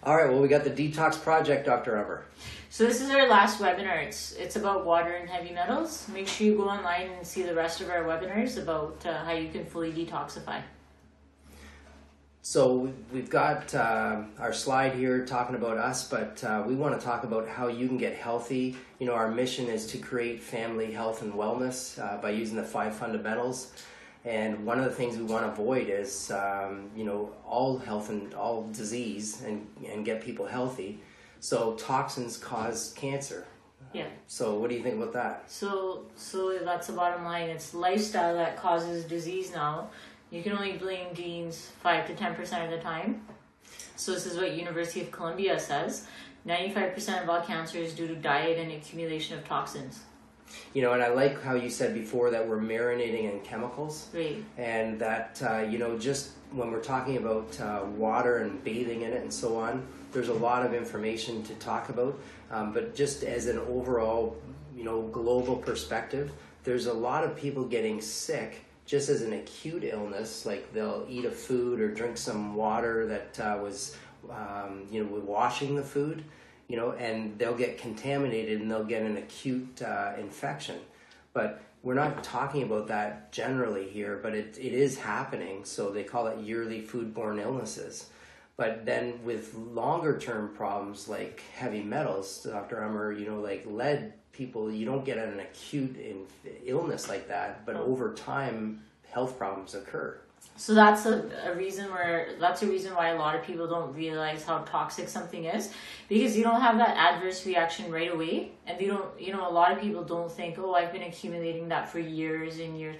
All right, well, we got the detox project, Dr. Amar. So this is our last webinar. It's about water and heavy metals. Make sure you go online and see the rest of our webinars about how you can fully detoxify. So we've got our slide here talking about us, but we want to talk about how you can get healthy. You know, our mission is to create family health and wellness by using the 5 fundamentals. And one of the things we want to avoid is, all health and all disease and get people healthy. So toxins cause cancer. Yeah. So what do you think about that? So that's the bottom line. It's lifestyle that causes disease now. You can only blame genes 5 to 10% of the time. So this is what University of Columbia says. 95% of all cancer is due to diet and accumulation of toxins. You know, and I like how you said before that we're marinating in chemicals. Right. And that, just when we're talking about water and bathing in it and so on, there's a lot of information to talk about. But just as an overall, global perspective, there's a lot of people getting sick just as an acute illness, like they'll eat a food or drink some water that was, with washing the food. And they'll get contaminated and they'll get an acute infection. But we're not talking about that generally here, but it is happening. So they call it yearly foodborne illnesses. But then with longer term problems like heavy metals, Dr. Amar, like lead, people, you don't get an acute illness like that, but over time, health problems occur. So that's a reason why a lot of people don't realize how toxic something is, because you don't have that adverse reaction right away, and they don't, a lot of people don't think, oh, I've been accumulating that for years and years.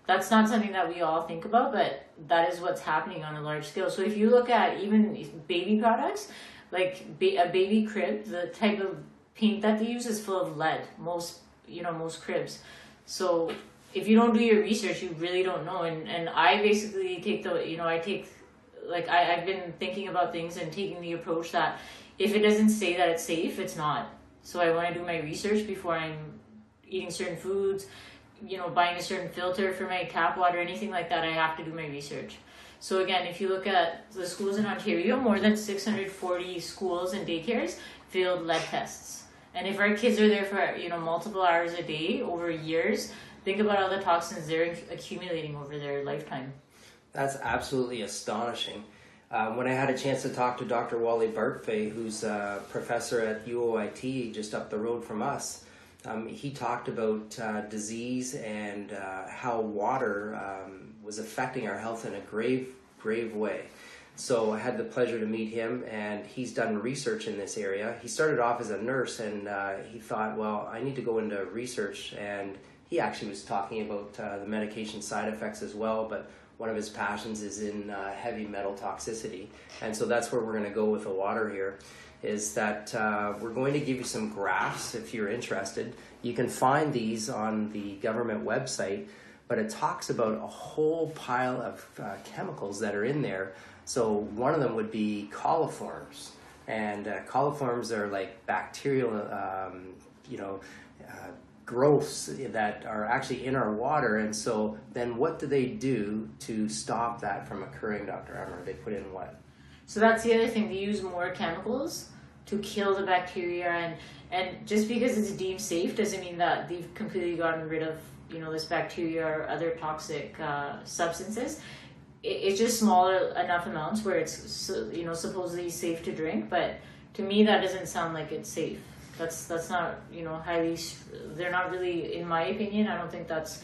That's not something that we all think about, but that is what's happening on a large scale. So if you look at even baby products, like a baby crib, the type of paint that they use is full of lead, most cribs. So if you don't do your research, you really don't know. And I basically I've been thinking about things and taking the approach that if it doesn't say that it's safe, it's not. So I want to do my research before I'm eating certain foods, buying a certain filter for my tap water, anything like that. I have to do my research. So again, if you look at the schools in Ontario, more than 640 schools and daycares failed lead tests. And if our kids are there for, multiple hours a day over years, think about all the toxins they're accumulating over their lifetime. That's absolutely astonishing. When I had a chance to talk to Dr. Wally Bartfay, who's a professor at UOIT just up the road from us, he talked about disease and how water was affecting our health in a grave way. So I had the pleasure to meet him, and he's done research in this area. He started off as a nurse, and he thought, well, I need to go into research, and he actually was talking about the medication side effects as well, but one of his passions is in heavy metal toxicity. And so that's where we're going to go with the water here, is that we're going to give you some graphs if you're interested. You can find these on the government website, but it talks about a whole pile of chemicals that are in there. So one of them would be coliforms, and coliforms are like bacterial, growths that are actually in our water. And so then what do they do to stop that from occurring, Dr. Amar? They put in what? So that's the other thing. They use more chemicals to kill the bacteria, and just because it's deemed safe doesn't mean that they've completely gotten rid of this bacteria or other toxic substances. It's just smaller enough amounts where it's supposedly safe to drink, but to me that doesn't sound like it's safe. That's not highly. They're not really, in my opinion. I don't think that's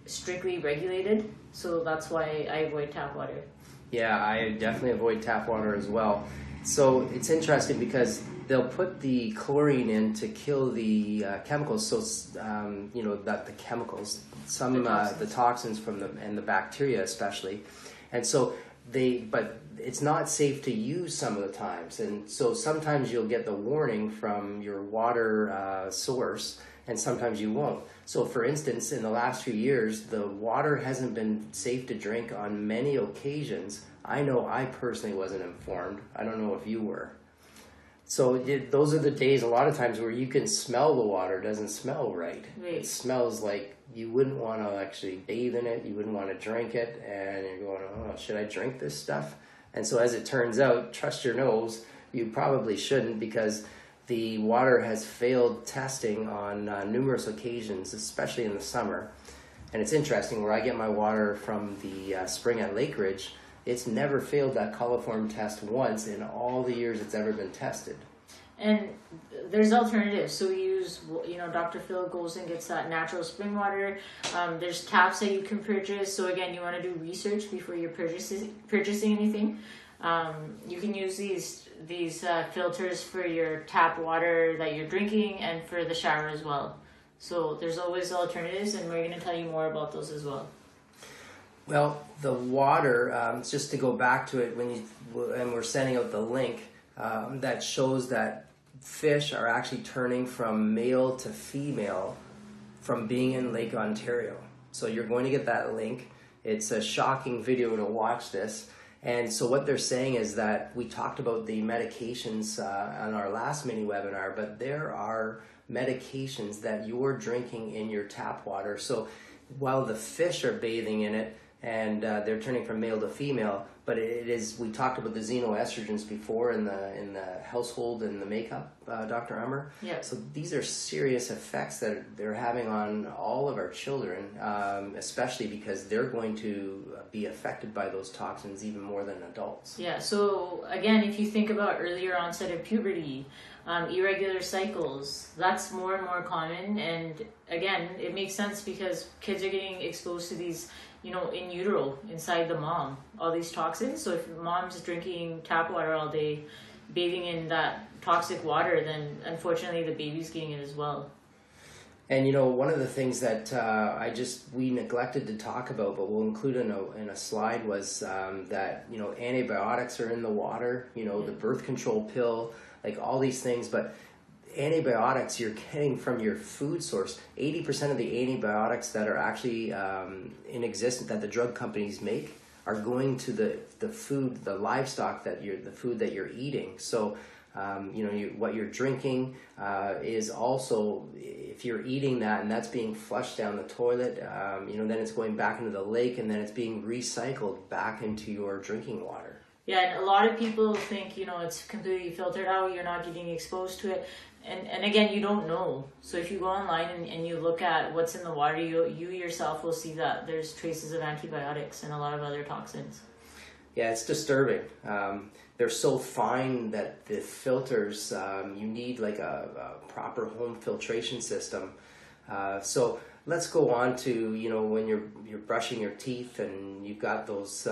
strictly regulated. So that's why I avoid tap water. Yeah, I definitely avoid tap water as well. So it's interesting because they'll put the chlorine in to kill the chemicals. So that the chemicals, the toxins from them and the bacteria especially, and so but it's not safe to use some of the times. And so sometimes you'll get the warning from your water source, and sometimes you won't. So for instance, in the last few years, the water hasn't been safe to drink on many occasions. I know I personally wasn't informed. I don't know if you were. So those are the days a lot of times where you can smell the water. It doesn't smell right. It smells like you wouldn't want to actually bathe in it. You wouldn't want to drink it. And you're going, oh, should I drink this stuff? And so as it turns out, trust your nose, you probably shouldn't, because the water has failed testing on numerous occasions, especially in the summer. And it's interesting, where I get my water from the spring at Lake Ridge, it's never failed that coliform test once in all the years it's ever been tested. And there's alternatives. So we use, Dr. Phil goes and gets that natural spring water. There's taps that you can purchase. So again, you want to do research before you're purchasing anything. You can use these filters for your tap water that you're drinking and for the shower as well. So there's always alternatives, and we're going to tell you more about those as well. Well, the water, just to go back to it, and we're sending out the link that shows that fish are actually turning from male to female from being in Lake Ontario. So you're going to get that link. It's a shocking video to watch this. And so what they're saying is that we talked about the medications on our last mini webinar, but there are medications that you're drinking in your tap water. So while the fish are bathing in it and they're turning from male to female, but it is, we talked about the xenoestrogens before in the household and the makeup, Dr. Amar. Yeah. So these are serious effects that they're having on all of our children, especially because they're going to be affected by those toxins even more than adults. Yeah, so again, if you think about earlier onset of puberty, irregular cycles, that's more and more common. And again, it makes sense because kids are getting exposed to these, in utero, inside the mom, all these toxins. So if mom's drinking tap water all day, bathing in that toxic water, then unfortunately the baby's getting it as well. And one of the things that we neglected to talk about, but we'll include in a slide, was that antibiotics are in the water. The birth control pill, like all these things, but antibiotics you're getting from your food source. 80% of the antibiotics that are actually in existence that the drug companies make are going to the food, the livestock the food that you're eating. So what you're drinking is also, if you're eating that and that's being flushed down the toilet, then it's going back into the lake, and then it's being recycled back into your drinking water. Yeah, and a lot of people think, it's completely filtered out, you're not getting exposed to it. And again, you don't know. So if you go online and you look at what's in the water, you yourself will see that there's traces of antibiotics and a lot of other toxins. Yeah, it's disturbing. They're so fine that the filters, you need like a proper home filtration system. So let's go on to, when you're brushing your teeth and you've got those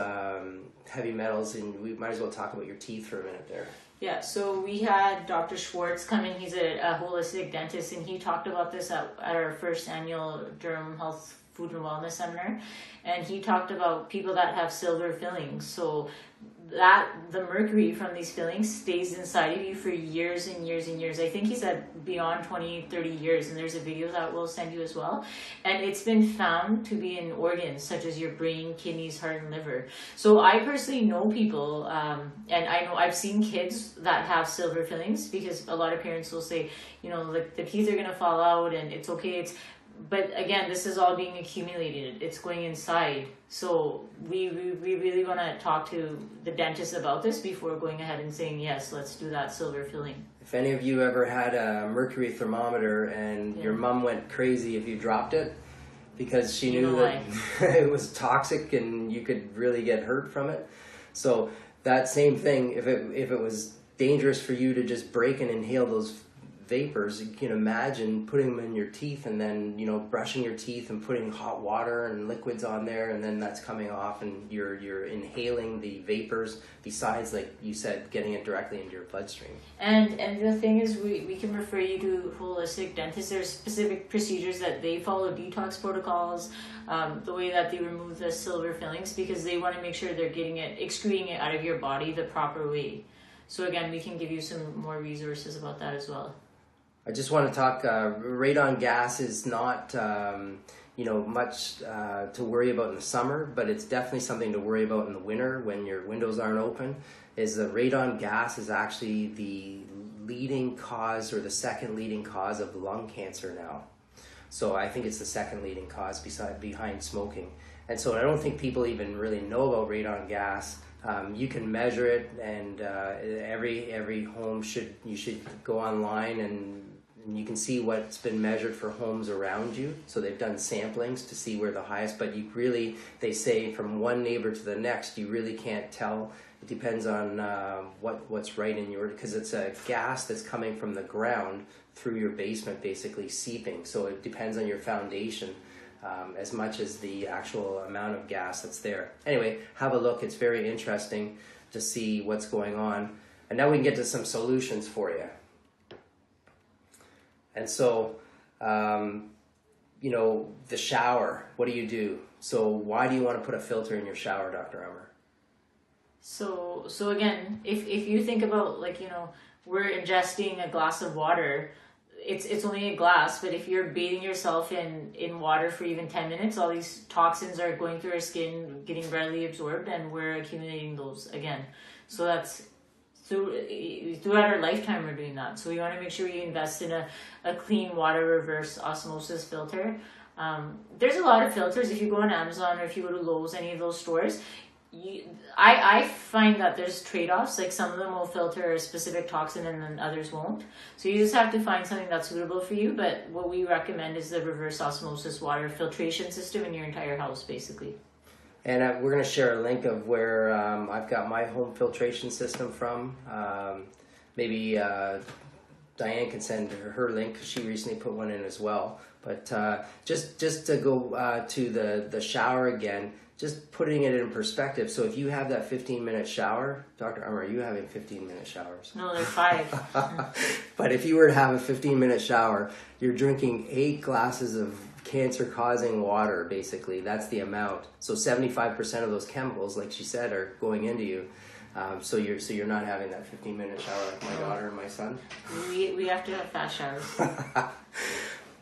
heavy metals, and we might as well talk about your teeth for a minute there. Yeah, so we had Dr. Schwartz come in. He's a holistic dentist, and he talked about this at our first annual Durham Health Food and Wellness Seminar. And he talked about people that have silver fillings. So that the mercury from these fillings stays inside of you for years and years and years. I think he said beyond 20, 30 years, and there's a video that we'll send you as well. And it's been found to be in organs such as your brain, kidneys, heart, and liver. So I personally know people, and I know I've seen kids that have silver fillings, because a lot of parents will say, the teeth are going to fall out and it's okay. But again, this is all being accumulated. It's going inside. So we really want to talk to the dentist about this before going ahead and saying, yes, let's do that silver filling. If any of you ever had a mercury thermometer and your mom went crazy if you dropped it, because she knew that it was toxic and you could really get hurt from it. So that same thing, if it was dangerous for you to just break and inhale those vapors, you can imagine putting them in your teeth and then brushing your teeth and putting hot water and liquids on there, and then that's coming off and you're inhaling the vapors, besides, like you said, getting it directly into your bloodstream. And the thing is, we can refer you to holistic dentists. There's specific procedures that they follow, detox protocols, the way that they remove the silver fillings, because they want to make sure they're excreting it out of your body the proper way. So again, we can give you some more resources about that as well. I just want to talk, radon gas is not, much to worry about in the summer, but it's definitely something to worry about in the winter when your windows aren't open. Is the radon gas is actually the leading cause, or the second leading cause, of lung cancer now. So I think it's the second leading cause behind smoking. And so I don't think people even really know about radon gas. You can measure it, and every home you should go online and you can see what's been measured for homes around you. So they've done samplings to see where the highest, but you really, they say from one neighbor to the next, you really can't tell. It depends on what's right in your, because it's a gas that's coming from the ground through your basement, basically seeping. So it depends on your foundation as much as the actual amount of gas that's there. Anyway, have a look. It's very interesting to see what's going on. And now we can get to some solutions for you. And so, you know, the shower, what do you do? So why do you want to put a filter in your shower, Dr. Amar? So again, if you think about, like, you know, we're ingesting a glass of water, it's only a glass, but if you're bathing yourself in water for even 10 minutes, all these toxins are going through our skin, getting readily absorbed, and we're accumulating those again. So that's throughout our lifetime we're doing that. So we want to make sure we invest in a clean water reverse osmosis filter. There's a lot of filters. If you go on Amazon or if you go to Lowe's, any of those stores, I find that there's trade-offs. Like some of them will filter a specific toxin and then others won't. So you just have to find something that's suitable for you. But what we recommend is the reverse osmosis water filtration system in your entire house, basically. And we're going to share a link of where I've got my home filtration system from. Maybe Diane can send her link because she recently put one in as well. But just to go to the shower again, just putting it in perspective. So if you have that 15-minute shower, Dr. Amar, are you having 15-minute showers? No, they're 5. But if you were to have a 15-minute shower, you're drinking 8 glasses of cancer-causing water, basically. That's the amount. So 75% of those chemicals, like she said, are going into you. So you're not having that 15-minute shower like my daughter and my son. We have to have fast showers.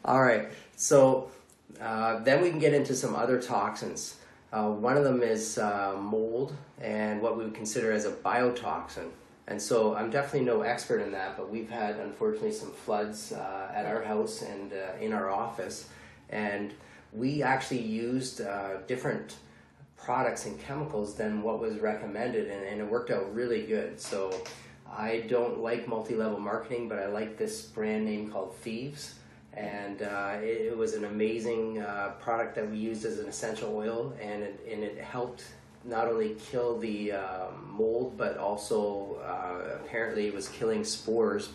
All right. So then we can get into some other toxins. One of them is mold, and what we would consider as a biotoxin. And so I'm definitely no expert in that, but we've had, unfortunately, some floods at our house and in our office. And we actually used different products and chemicals than what was recommended, and it worked out really good. So I don't like multi-level marketing, but I like this brand name called Thieves. And it was an amazing product that we used as an essential oil, and it helped not only kill the mold, but also apparently it was killing spores,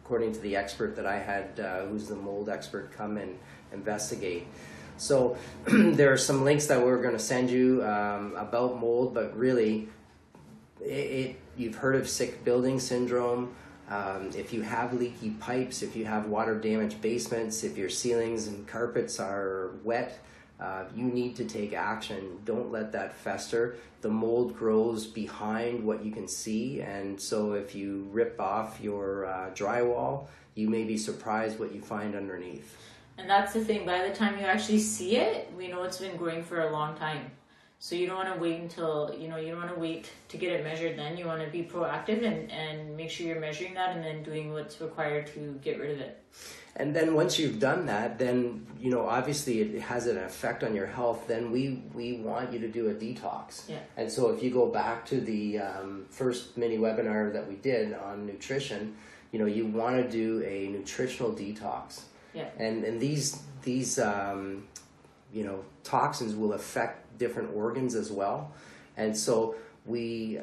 according to the expert that I had, who's the mold expert, come and investigate. So there are some links that we're going to send you about mold, but really, you've heard of sick building syndrome. If you have leaky pipes, if you have water damaged basements, if your ceilings and carpets are wet, you need to take action. Don't let that fester. The mold grows behind what you can see, and so if you rip off your drywall, you may be surprised what you find underneath. And that's the thing, by the time you actually see it, we know it's been growing for a long time. So you don't want to wait until, you don't want to wait to get it measured then. You want to be proactive and make sure you're measuring that and then doing what's required to get rid of it. And then once you've done that, then, obviously it has an effect on your health. Then we want you to do a detox. Yeah. And so if you go back to the first mini webinar that we did on nutrition, you want to do a nutritional detox. Yeah. And these toxins will affect different organs as well. And so we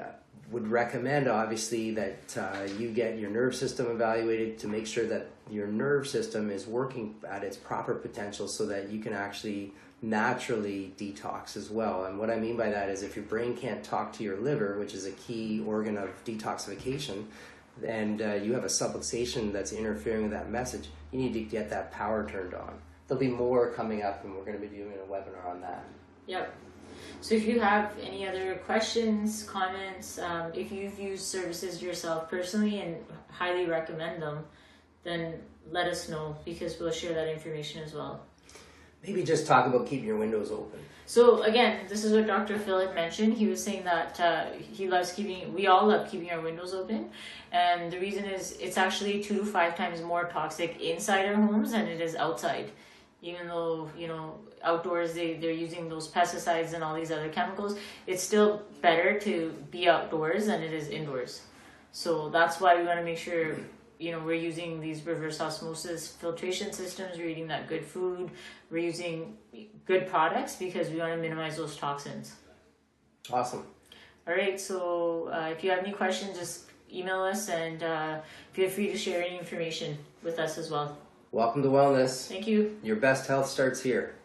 would recommend, obviously, that you get your nerve system evaluated to make sure that your nerve system is working at its proper potential so that you can actually naturally detox as well. And what I mean by that is if your brain can't talk to your liver, which is a key organ of detoxification, and you have a subluxation that's interfering with that message, you need to get that power turned on. There'll be more coming up, and we're going to be doing a webinar on that. Yep. So if you have any other questions, comments, if you've used services yourself personally and highly recommend them, then let us know, because we'll share that information as well. Maybe just talk about keeping your windows open. So again, this is what Dr. Phil had mentioned. He was saying that we all love keeping our windows open. And the reason is it's actually 2 to 5 times more toxic inside our homes than it is outside. even though, outdoors they're using those pesticides and all these other chemicals, it's still better to be outdoors than it is indoors. So that's why we want to make sure, we're using these reverse osmosis filtration systems, we're eating that good food, we're using good products because we want to minimize those toxins. Awesome. All right, so if you have any questions, just email us and feel free to share any information with us as well. Welcome to Wellness. Thank you. Your best health starts here.